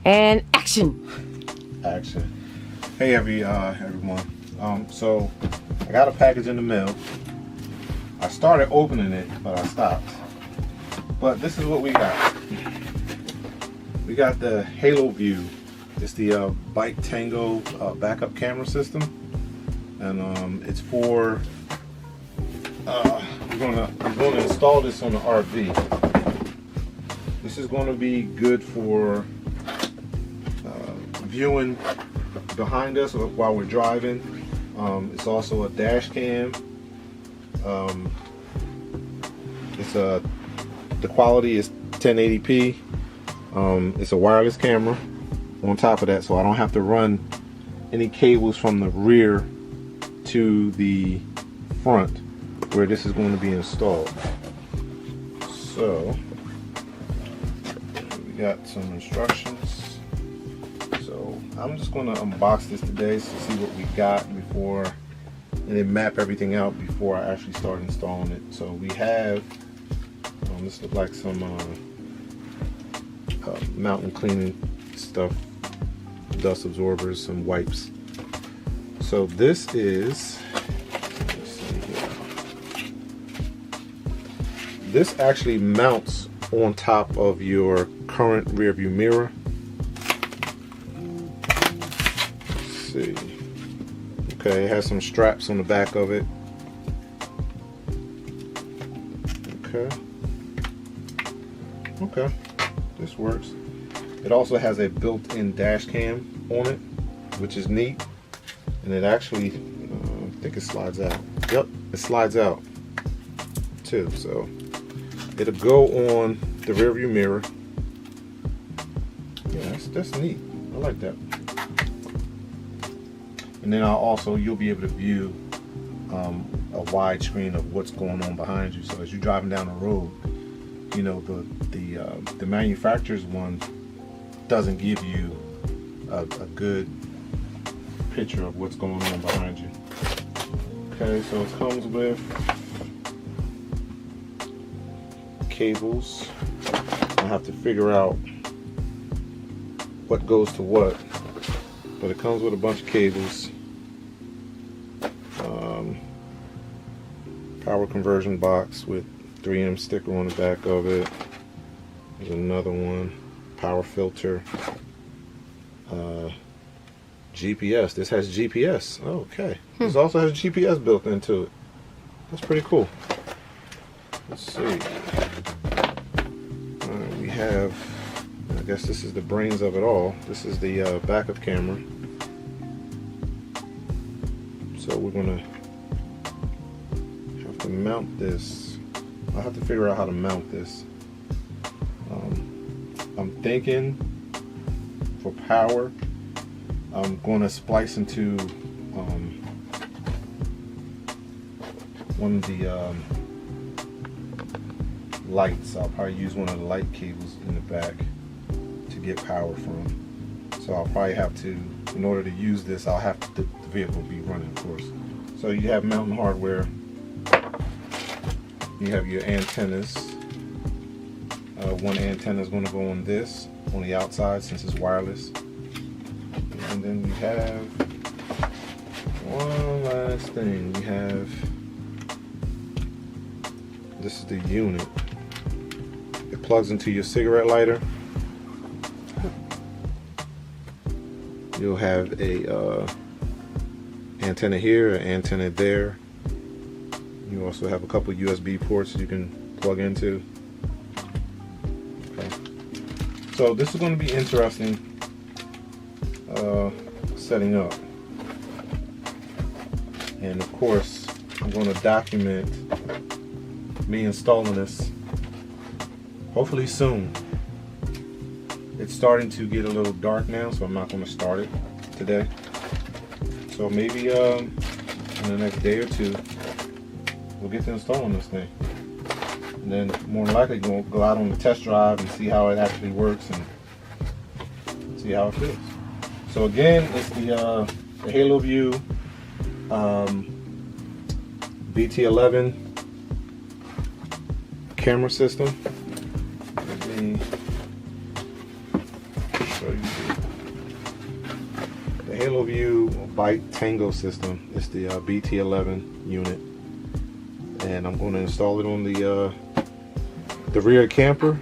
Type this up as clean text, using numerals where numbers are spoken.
And action. Action. Hey everyone. So I got a package in the mail. I started opening it, but I stopped. But this is what we got. We got the Haloview. It's the Bike Tango backup camera system, and it's for. I'm going to install this on the RV. This is going to be good for viewing behind us while we're driving. It's also a dash cam. The quality is 1080p. It's a wireless camera on top of that, so I don't have to run any cables from the rear to the front where this is going to be installed. So we got some instructions. So I'm just going to unbox this today to see what we got before, and then map everything out before I actually start installing it. So we have this looks like some mountain cleaning stuff, dust absorbers, some wipes. So this is, let's see here. This actually mounts on top of your current rear view mirror. Let's see. Okay, it has some straps on the back of it. Okay, this works. It also has a built-in dash cam on it, which is neat. And it actually, I think it slides out. Yep, it slides out too. So it'll go on the rear view mirror. Yeah, that's neat. I like that. And then you'll be able to view a wide screen of what's going on behind you. So as you're driving down the road, you know, the manufacturer's one doesn't give you a good picture of what's going on behind you. Okay, so it comes with cables. I have to figure out what goes to what, but it comes with a bunch of cables. Power conversion box with 3M sticker on the back of it. There's another one. Power filter. GPS. This has GPS. Oh, okay. This also has GPS built into it. That's pretty cool. Let's see. We have, I guess this is the brains of it all. This is the backup camera. So we're gonna have to mount this. I'll have to figure out how to mount this. I'm thinking for power, I'm going to splice into one of the lights. I'll probably use one of the light cables in the back to get power from. So I'll probably have to, in order to use this, I'll have to, the vehicle will be running, of course. So you have mounting hardware. You have your antennas. One antenna is going to go on this, on the outside, since it's wireless. And then we have one last thing. We have, this is the unit. It plugs into your cigarette lighter. You'll have a antenna here, an antenna there. You also have a couple USB ports you can plug into. Okay. So this is going to be interesting setting up. And of course, I'm going to document me installing this hopefully soon. It's starting to get a little dark now, so I'm not going to start it today. So maybe in the next day or two, we'll get to installing this thing. And then more than likely we'll go out on the test drive and see how it actually works and see how it feels. So again, it's the Haloview BT11 camera system. Let me So you see the Haloview Bike Tango system. It's the BT11 unit, and I'm going to install it on the rear camper.